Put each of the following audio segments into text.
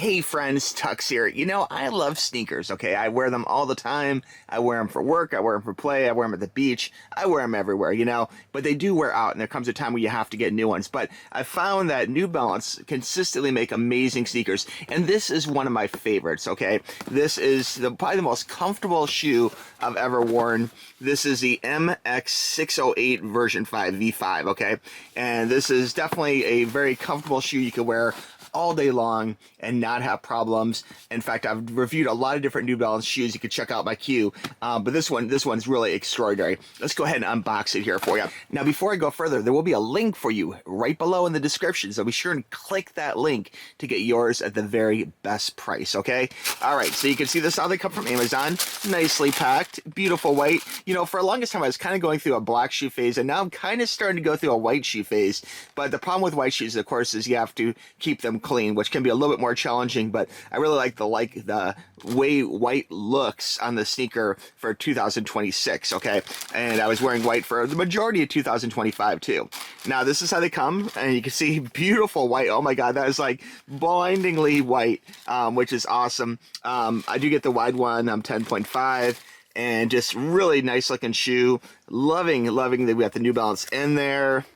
Hey friends, TUXX here. You know, I love sneakers, okay? I wear them all the time. I wear them for work, I wear them for play, I wear them at the beach, I wear them everywhere, you know? But they do wear out, and there comes a time where you have to get new ones. But I found that New Balance consistently make amazing sneakers, and this is one of my favorites, okay? This is probably the most comfortable shoe I've ever worn. This is the MX608 version 5, V5, okay? And this is definitely a very comfortable shoe you can wear all day long and not have problems. In fact, I've reviewed a lot of different New Balance shoes. You can check out my queue, but this one's really extraordinary. Let's go ahead and unbox it here for you. Now, before I go further, there will be a link for you right below in the description, so be sure and click that link to get yours at the very best price, okay? All right, so you can see this how they come from Amazon. Nicely packed, beautiful white. You know, for the longest time, I was kind of going through a black shoe phase, and now I'm kind of starting to go through a white shoe phase. But the problem with white shoes, of course, is you have to keep them clean, which can be a little bit more challenging, but I really like the way white looks on the sneaker for 2026, okay? And I was wearing white for the majority of 2025 too. Now this is how they come, and you can see beautiful white. Oh my god, that is like blindingly white, which is awesome. I do get the wide one. I'm 10.5, and just really nice looking shoe. Loving that we got the New Balance in there.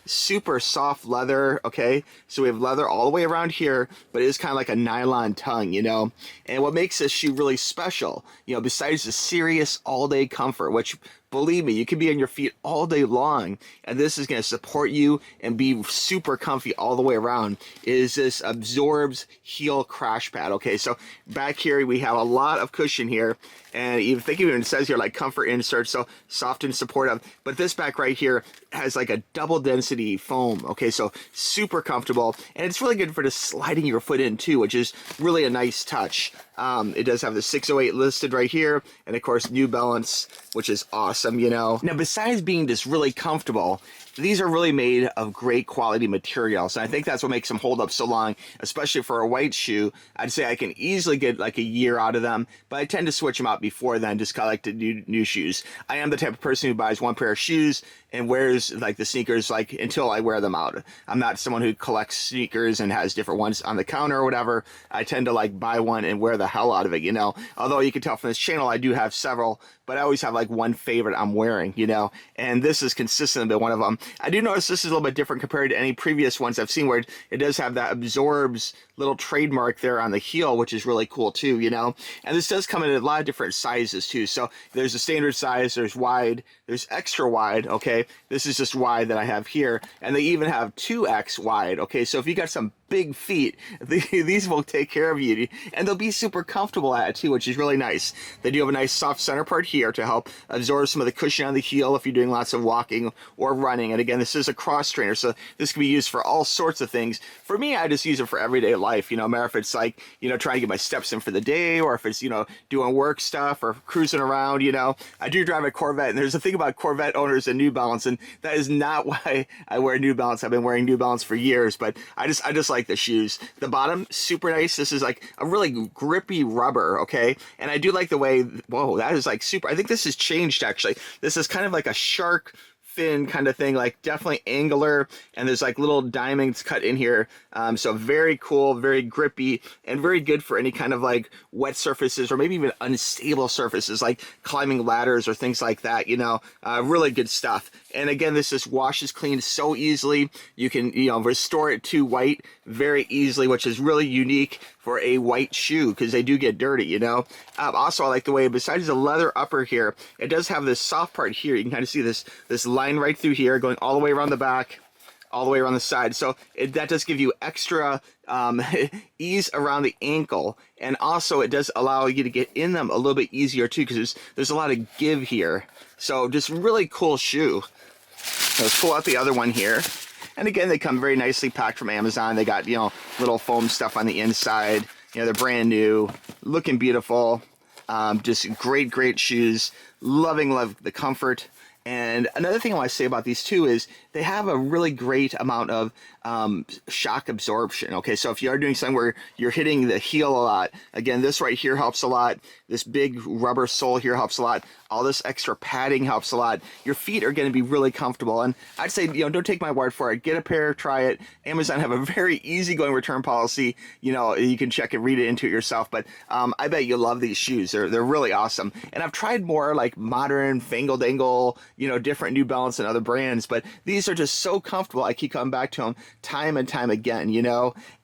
Super soft leather, okay? So we have leather all the way around here, but it is kind of like a nylon tongue, you know? And what makes this shoe really special, you know, besides the serious all-day comfort, which, believe me, you can be on your feet all day long, and this is going to support you and be super comfy all the way around, is this ABZORB's heel crash pad, okay? So back here, we have a lot of cushion here, and even think even it says here like comfort insert, so soft and supportive. But this back right here has like a double density foam, okay? So super comfortable, and it's really good for just sliding your foot in too, which is really a nice touch. It does have the 608 listed right here, and of course New Balance, which is awesome, you know. Now, besides being just really comfortable, these are really made of great quality materials, and I think that's what makes them hold up so long, especially for a white shoe. I'd say I can easily get like a year out of them, but I tend to switch them out before then, just kind of like to do new shoes. I am the type of person who buys one pair of shoes and wears like the sneakers like until I wear them out. I'm not someone who collects sneakers and has different ones on the counter or whatever. I tend to like buy one and wear the hell out of it, you know. Although you can tell from this channel I do have several, but I always have like one favorite I'm wearing, you know, and this is consistently one of them. I do notice this is a little bit different compared to any previous ones I've seen, where it does have that ABZORB's little trademark there on the heel, which is really cool too, you know. And this does come in a lot of different sizes too. So there's a standard size, there's wide, there's extra wide, okay? This is just wide that I have here, and they even have 2X wide, okay? So if you got some big feet, these will take care of you, and they'll be super comfortable at it too, which is really nice. They do have a nice soft center part here to help absorb some of the cushion on the heel if you're doing lots of walking or running. And again, this is a cross trainer, so this can be used for all sorts of things. For me, I just use it for everyday life, you know, no matter if it's like, you know, trying to get my steps in for the day, or if it's, you know, doing work stuff or cruising around, you know. I do drive a Corvette, and there's a thing about Corvette owners and New Balance, and that is not why I wear New Balance. I've been wearing New Balance for years, but I just like the shoes. The bottom, super nice. This is like a really grippy rubber, okay? And I do like the way, whoa, that is like super. I think this has changed actually. This is kind of like a shark fin kind of thing, like definitely angular, and there's like little diamonds cut in here, so very cool, very grippy, and very good for any kind of like wet surfaces or maybe even unstable surfaces like climbing ladders or things like that, you know. Really good stuff. And again, this just washes clean so easily. You can, you know, restore it to white very easily, which is really unique for a white shoe because they do get dirty, you know. Also, I like the way, besides the leather upper here, it does have this soft part here. You can kind of see this line right through here going all the way around the back, all the way around the side. So that does give you extra ease around the ankle, and also it does allow you to get in them a little bit easier too, because there's a lot of give here. So just really cool shoe. So let's pull out the other one here. And again, they come very nicely packed from Amazon. They got, you know, little foam stuff on the inside. You know, they're brand new, looking beautiful. Just great shoes. Love the comfort. And another thing I want to say about these too is they have a really great amount of shock absorption. Okay, so if you are doing something where you're hitting the heel a lot, again, this right here helps a lot. This big rubber sole here helps a lot. All this extra padding helps a lot. Your feet are going to be really comfortable. And I'd say, don't take my word for it. Get a pair, try it. Amazon have a very easygoing return policy. You can check and read it into it yourself. But I bet you'll love these shoes. They're really awesome. And I've tried more like modern, fangle dangle, different New Balance and other brands. But these are just so comfortable. I keep coming back to them time and time again,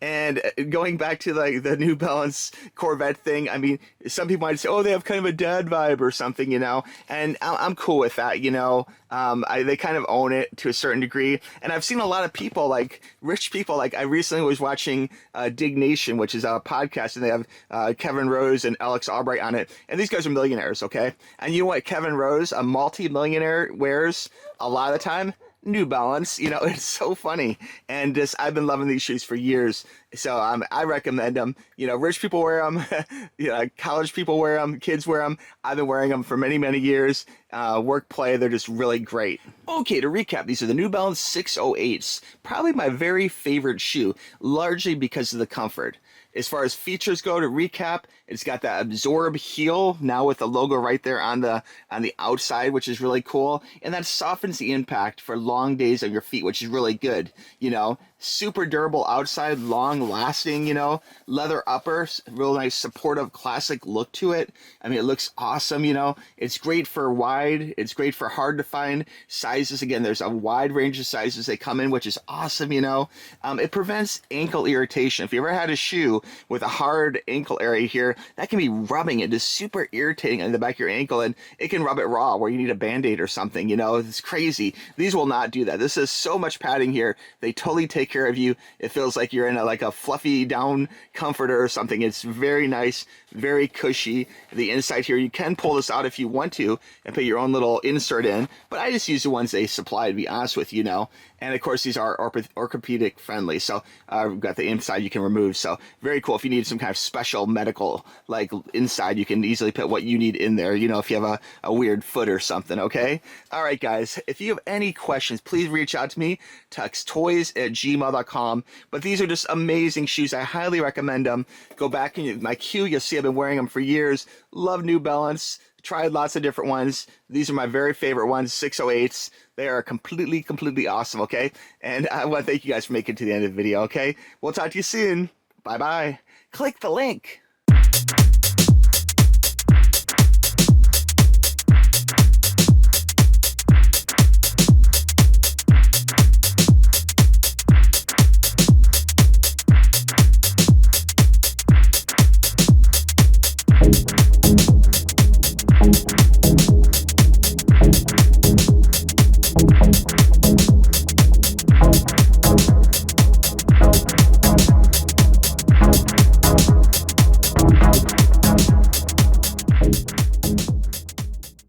And going back to like the New Balance Corvette thing, I mean, some people might say, oh, they have kind of a dad vibe or something, and I'm cool with that, they kind of own it to a certain degree. And I've seen a lot of people, like rich people, like I recently was watching Dig Nation, which is a podcast, and they have Kevin Rose and Alex Albright on it. And these guys are millionaires, okay? And you know what Kevin Rose, a multi-millionaire, wears a lot of the time? New Balance. It's so funny. And I've been loving these shoes for years. So I recommend them. Rich people wear them. College people wear them. Kids wear them. I've been wearing them for many, many years. Work, play, they're just really great. Okay, to recap, these are the New Balance 608s. Probably my very favorite shoe, largely because of the comfort. As far as features go, to recap, it's got that ABZORB heel now with the logo right there on the outside, which is really cool. And that softens the impact for long days on your feet, which is really good. Super durable outside, long lasting, leather upper, real nice supportive classic look to it. I mean, it looks awesome, It's great for wide, it's great for hard to find sizes. Again, there's a wide range of sizes they come in, which is awesome, It prevents ankle irritation. If you ever had a shoe with a hard ankle area here, that can be rubbing. It is super irritating on the back of your ankle, and it can rub it raw where you need a Band-Aid or something, It's crazy. These will not do that. This is so much padding here. They totally take care of you. It feels like you're in a fluffy down comforter or something. It's very nice, very cushy. The inside here, you can pull this out if you want to and put your own little insert in, but I just use the ones they supply, to be honest with you, And of course, these are orthopedic friendly. So we've got the inside you can remove. So very cool. If you need some kind of special medical like inside, you can easily put what you need in there, if you have a weird foot or something, okay? All right, guys, if you have any questions, please reach out to me, tuxtoys@gmail.com. But these are just amazing shoes. I highly recommend them. Go back in my queue. You'll see I've been wearing them for years. Love New Balance. Tried lots of different ones. These are my very favorite ones, 608s. They are completely, completely awesome, okay? And I want to thank you guys for making it to the end of the video, okay? We'll talk to you soon. Bye-bye. Click the link.